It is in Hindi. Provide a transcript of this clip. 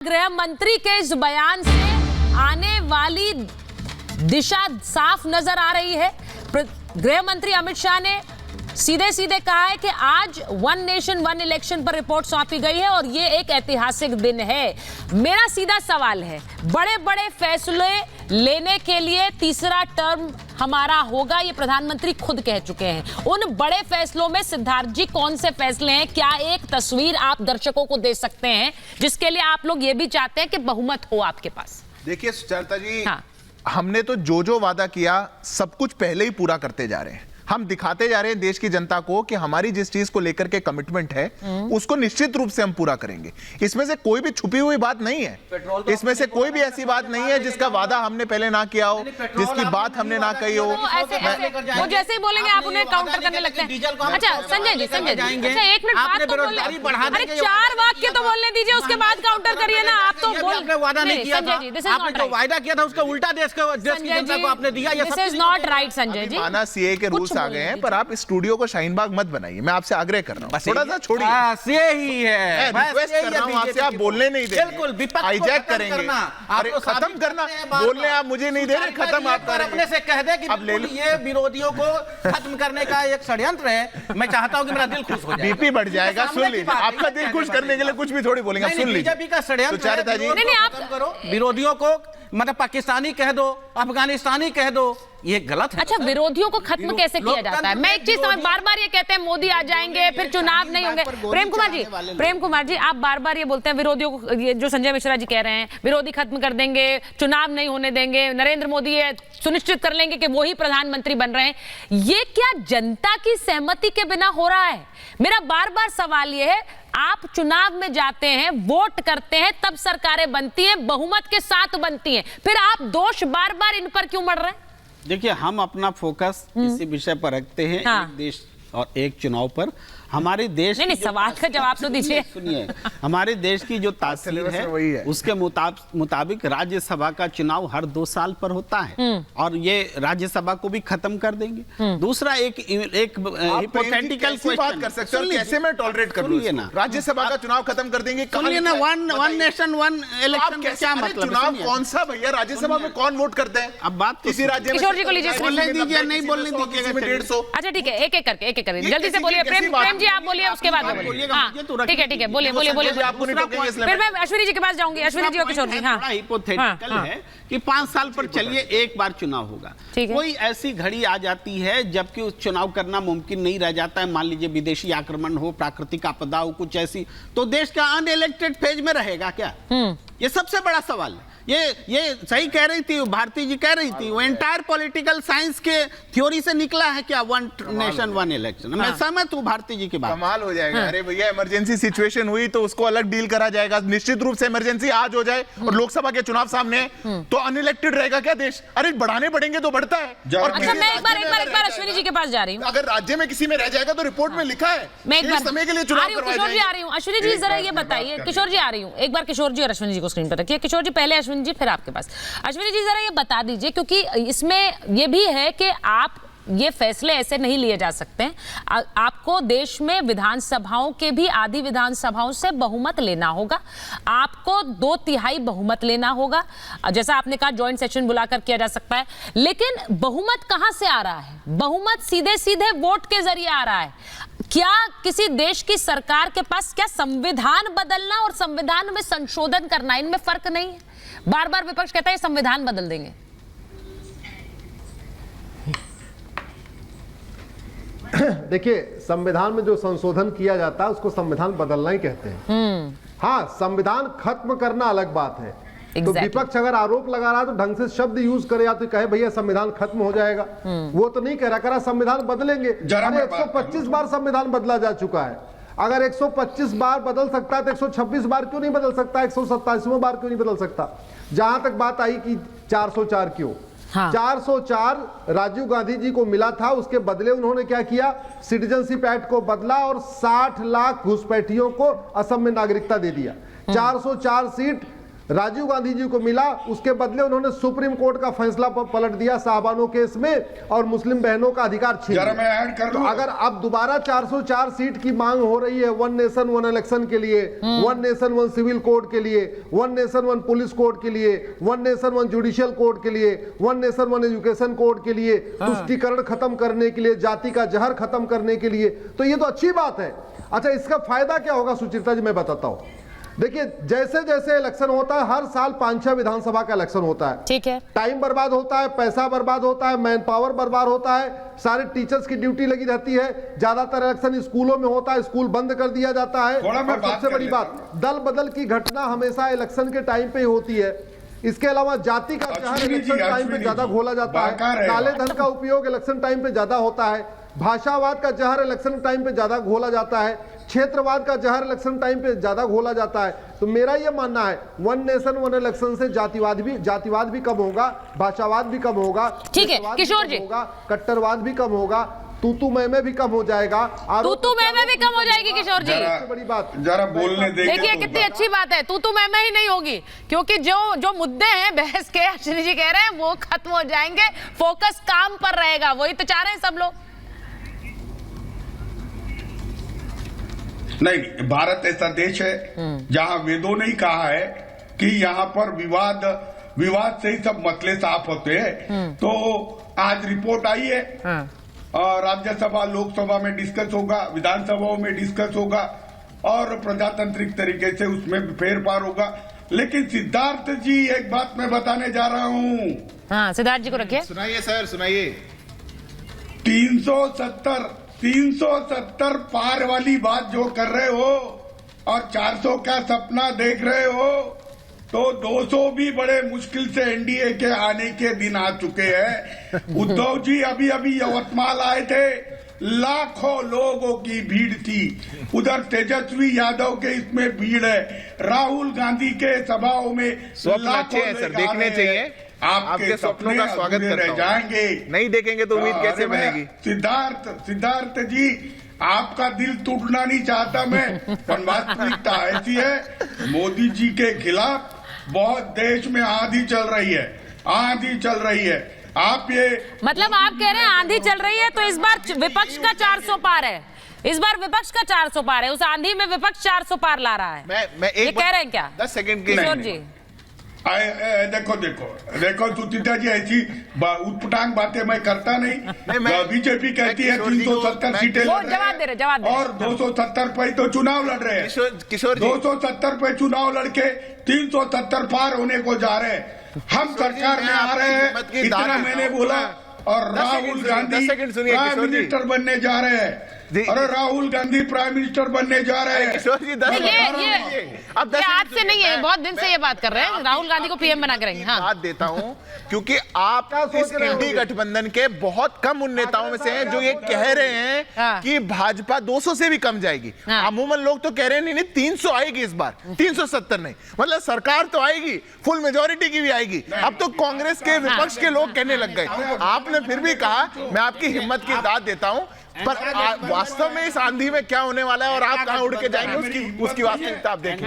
गृह मंत्री के इस बयान से आने वाली दिशा साफ नजर आ रही है। गृह मंत्री अमित शाह ने सीधे सीधे कहा है कि आज वन नेशन वन इलेक्शन पर रिपोर्ट सौंपी गई है और ये एक ऐतिहासिक दिन है। मेरा सीधा सवाल है, बड़े बड़े फैसले लेने के लिए तीसरा टर्म हमारा होगा, ये प्रधानमंत्री खुद कह चुके हैं। उन बड़े फैसलों में सिद्धार्थ जी कौन से फैसले हैं? क्या एक तस्वीर आप दर्शकों को दे सकते हैं जिसके लिए आप लोग ये भी चाहते हैं कि बहुमत हो आपके पास? देखिए सुचरिता जी, हाँ। हमने तो जो वादा किया सब कुछ पहले ही पूरा करते जा रहे हैं। हम दिखाते जा रहे हैं देश की जनता को कि हमारी जिस चीज को लेकर के कमिटमेंट है उसको निश्चित रूप से हम पूरा करेंगे। इसमें से कोई भी छुपी हुई बात नहीं है, इसमें से कोई भी ऐसी बात नहीं है जिसका वादा हमने पहले ना किया हो, जिसकी बात हमने ना कही हो। वो जैसे ही बोलेंगे आप उन्हें काउंटर करने लगते हैं। अच्छा संजय जी, अच्छा एक मिनट बात तो बोलने, अरे 4 वाक्य तो बोलने दीजिए, उसके बाद काउंटर करिए ना। आप तो बोल वादा नहीं किया था, आपने जो वादा किया था उसका उल्टा देश की जनता को आपने दिया। This is not right Sanjay ji. माना सीए के रूल्स आ गए हैं, पर आप स्टूडियो को शाहीनबाग मत बनाइए, मैं आपसे आग्रह कर रहा हूं, थोड़ा सा छोड़िए। यही है, रिक्वेस्ट कर रहा हूं आपसे, आप बोलने नहीं दे रहे, बिल्कुल विपक्ष हाईजैक करेंगे। अरे खत्म करना, बोलने आप मुझे नहीं दे रहे, खत्म आप कर रहे हैं। अपने से कह दे कि बिल्कुल ये विरोधियों को खत्म करने का एक षड्यंत्र है। मैं चाहता हूं कि मेरा दिल खुश हो जाए, बीपी बढ़ जाएगा। सुन लीजिए, आपका दिल खुश करने के लिए कुछ भी थोड़ी बोलेंगे, सुन लीजिए। बीजेपी का षड्यंत्र है, नहीं आप करो विरोधियों को, मतलब पाकिस्तानी कह दो, अफगानिस्तानी कह दो, ये गलत है। अच्छा, विरोधियों को खत्म कैसे किया जाता है? मैं एक चीज समझ, बार बार ये कहते हैं मोदी आ जाएंगे फिर चुनाव नहीं होंगे। प्रेम कुमार जी आप बार बार ये बोलते हैं विरोधियों को, ये जो संजय मिश्रा जी कह रहे हैं विरोधी खत्म कर देंगे, चुनाव नहीं होने देंगे, नरेंद्र मोदी ये सुनिश्चित कर लेंगे कि वही प्रधानमंत्री बन रहे हैं। ये क्या जनता की सहमति के बिना हो रहा है? मेरा बार बार सवाल ये है, आप चुनाव में जाते हैं, वोट करते हैं, तब सरकारें बनती हैं, बहुमत के साथ बनती हैं, फिर आप दोष बार बार इन पर क्यों मढ़ रहे हैं? देखिए, हम अपना फोकस इसी विषय पर रखते हैं, हाँ। एक देश और एक चुनाव पर। हमारे देश नहीं सवाल का जवाब तो दीजिए। सुनिए, हमारे देश की जो तासीर है उसके मुताबिक राज्यसभा का चुनाव हर 2 साल पर होता है और ये राज्यसभा को भी खत्म कर देंगे। दूसरा एक हिपोथेटिकल क्वेश्चन कर सकते हैं, कैसे मैं टॉलरेट कर लूं ना? राज्यकिसभा का चुनाव खत्म कर देंगे, सुनिए ना, वन नेशन वन इलेक्शन का क्या मतलब? चुनाव कौन सा भैया? राज्यसभा में कौन वोट करते हैं? अब बात किसी राज्य में किशोर जी को लीजिए, बोलने दीजिए, नहीं बोलने दीजिएगा। 150। अच्छा ठीक है, एक एक करके जल्दी से बोलिए। प्रेम जी आप बोलिए, उसके बाद बोलिए। हाँ ठीक है, बोलिए। फिर मैं अश्विनी जी के पास जाऊंगी, अश्विनी जी और किशोर जी। हाँ, हिपोथेटिकल है कि 5 साल पर चलिए एक बार चुनाव होगा। कोई ऐसी घड़ी आ जाती है जबकि उस चुनाव करना मुमकिन नहीं रह जाता है, मान लीजिए विदेशी आक्रमण हो, प्राकृतिक आपदा हो, कुछ ऐसी, तो देश का अनइलेक्टेड फेज में रहेगा क्या? ये सबसे बड़ा सवाल है। ये सही कह रही थी भारती जी, कह रही थी वो एंटायर पॉलिटिकल साइंस के थ्योरी से निकला है क्या, वन नेशन वन इलेक्शन। मैं सहमत हूं भारती जी की बात। कमाल हो जाएगा। अरे भैया, इमरजेंसी सिचुएशन हुई तो उसको अलग डील करा जाएगा। निश्चित रूप से इमरजेंसी आज हो जाए और लोकसभा के चुनाव सामने तो अनइलेक्टेड रहेगा क्या देश? अरे बढ़ाने पड़ेंगे तो बढ़ता है। अच्छा मैं एक बार अश्विनी जी के पास जा रही हूँ। अगर राज्य में किसी में रह जाएगा तो रिपोर्ट में लिखा है मैं एक बार समय के लिए चुनाव करवाए किशोर जी आ रही हूँ। अश्विनी जी जरा ये बताइए, किशोर जी आ रही हूँ, एक बार किशोर जी और अश्विनी जी को स्क्रीन पर रखिए। किशोर जी पहले, अश्विनी जी फिर आपके पास। अश्विनी जी जरा ये बता दीजिए, क्योंकि इसमें ये भी है कि आप ये फैसले ऐसे नहीं लिए जा सकते हैं। आपको देश में विधानसभाओं के भी, आधी विधानसभाओं से बहुमत लेना होगा, आपको 2/3 बहुमत लेना होगा। जैसा आपने कहा ज्वाइंट सेशन बुलाकर किया जा सकता है, लेकिन बहुमत कहां से आ रहा है? बहुमत सीधे सीधे वोट के जरिए आ रहा है। क्या किसी देश की सरकार के पास क्या संविधान बदलना और संविधान में संशोधन करना, इनमें फर्क नहीं है? बार बार विपक्ष कहता है संविधान बदल देंगे। देखिए, संविधान में जो संशोधन किया जाता है उसको संविधान बदलना ही कहते हैं। हाँ, संविधान खत्म करना अलग बात है। तो विपक्ष अगर आरोप लगा रहा है तो ढंग से शब्द यूज करे, या तो कहे भैया संविधान खत्म हो जाएगा। वो तो नहीं कह रहा संविधान बदलेंगे। 125 बार संविधान बदला जा चुका है। अगर 125 बार बदल सकता है तो 126 बार क्यों नहीं बदल सकता? 127वां बार क्यों नहीं बदल सकता? जहां तक बात आई कि 404 क्यों? हाँ। 404 राजीव गांधी जी को मिला था, उसके बदले उन्होंने क्या किया? सिटीजनशिप एक्ट को बदला और 60 लाख घुसपैठियों को असम में नागरिकता दे दिया। 404 सीट राजीव गांधी जी को मिला, उसके बदले उन्होंने सुप्रीम कोर्ट का फैसला पलट दिया साहबानो केस में और मुस्लिम बहनों का अधिकार छीन जरा लिया। मैं ऐड कर दूं। तो अगर अब दोबारा 404 सीट की मांग हो रही है, वन नेशन वन इलेक्शन के लिए, one nation one civil code के लिए, one nation one police code के लिए, one nation one judicial code के लिए, one nation one education code के लिए, तुष्टीकरण खत्म करने के लिए, जाति का जहर खत्म करने के लिए, तो ये तो अच्छी बात है। अच्छा, इसका फायदा क्या होगा सुचित्रा जी, मैं बताता हूं। देखिए, जैसे जैसे इलेक्शन होता है, हर साल 5-6 विधानसभा का इलेक्शन होता है, ठीक है, टाइम बर्बाद होता है, पैसा बर्बाद होता है, मैन पावर बर्बाद होता है, सारे टीचर्स की ड्यूटी लगी रहती है, ज्यादातर इलेक्शन स्कूलों में होता है, स्कूल बंद कर दिया जाता है। और सबसे बड़ी बात, दल बदल की घटना हमेशा इलेक्शन के टाइम पे ही होती है। इसके अलावा जाति का जहर इलेक्शन टाइम पे ज्यादा घोला जाता है, काले धन का उपयोग इलेक्शन टाइम पे ज्यादा होता है, भाषावाद का जहर इलेक्शन टाइम पे ज्यादा घोला जाता है, क्षेत्रवाद का जहर इलेक्शन टाइम पे ज्यादा घोला जाता है। तो मेरा ये मानना है, वन नेशन वन इलेक्शन से जातिवाद भी कम होगा, भाषावाद भी कम होगा, ठीक है किशोर जी, कट्टरवाद भी कम होगा, तू मैं भी कम हो जाएगा, तू मैं भी कम हो जाएगी किशोर जी। बड़ी बात, जरा बोलने देखिए कितनी अच्छी बात है, तू मैं ही नहीं होगी, क्योंकि जो मुद्दे हैं बहस के, अश्विनी जी कह रहे हैं वो खत्म हो जाएंगे, फोकस काम पर रहेगा, वही तो चाह रहे हैं सब लोग। नहीं, भारत ऐसा देश है जहां वेदों ने ही कहा है कि यहाँ पर विवाद से ही सब मसले साफ होते हैं। तो आज रिपोर्ट आई है, राज्यसभा लोकसभा में डिस्कस होगा, विधानसभाओं में डिस्कस होगा और प्रजातांत्रिक तरीके से उसमें फेर पार होगा। लेकिन सिद्धार्थ जी, एक बात मैं बताने जा रहा हूँ। हाँ, सिद्धार्थ जी को रखिए। सुनाइए सर, सुनाइए। 370 पार वाली बात जो कर रहे हो और 400 का सपना देख रहे हो, तो 200 भी बड़े मुश्किल से एनडीए के आने के दिन आ चुके हैं। उद्धव जी अभी यवतमाल आए थे, लाखों लोगों की भीड़ थी। उधर तेजस्वी यादव के इसमें भीड़ है, राहुल गांधी के सभाओं में लाखों हैं सर, देखने चाहिए। आपके सपनों का स्वागत रह जाएंगे, नहीं देखेंगे तो उम्मीद कैसे बनेगी। सिद्धार्थ जी, आपका दिल टूटना नहीं चाहता मैं, पर वास्तविकता ऐसी है, मोदी जी के खिलाफ बहुत देश में आंधी चल रही है। आप ये मतलब आप कह रहे हैं आंधी चल रही है, तो इस बार विपक्ष का 400 पार है, इस बार विपक्ष का 400 पार है, उस आंधी में विपक्ष 400 पार ला रहा है। मैं ये कह रहे हैं क्या 10 सेकंड के किशोर जी? देखो सुचित्रा जी, ऐसी उटपटांग बातें मैं करता नहीं। बीजेपी कहती है 370 सीटें जवाब दे रहे और 270 पे तो चुनाव लड़ रहे हैं। किशोर जी, 270 पे चुनाव लड़के 370 पार होने को जा रहे हैं। हम सरकार में आ रहे हैं, इतना मैंने बोला। और राहुल गांधी प्राइम मिनिस्टर बनने जा रहे हैं। अरे राहुल गांधी प्राइम मिनिस्टर बनने जा रहे हैं। किशोर जी, अब आज से नहीं है, बहुत दिन से ये बात कर रहे हैं, राहुल गांधी को पीएम बना करेंगे। हाँ, बात देता हूं, क्योंकि आप इस इंडी गठबंधन के बहुत कम उन नेताओं में से हैं जो ये कह रहे हैं कि भाजपा 200 से भी कम जाएगी। अमूमन लोग तो कह रहे हैं नहीं 300 आएगी इस बार, 370 नहीं। मतलब सरकार तो आएगी, फुल मेजोरिटी की भी आएगी। अब तो कांग्रेस के विपक्ष के लोग कहने लग गए। आपने फिर भी कहा, मैं आपकी हिम्मत की दाद देता हूं, पर वास्तव में इस आंधी में क्या होने वाला है और आप कहां उड़ के जाएंगे, उसकी वास्तविकता आप देखें।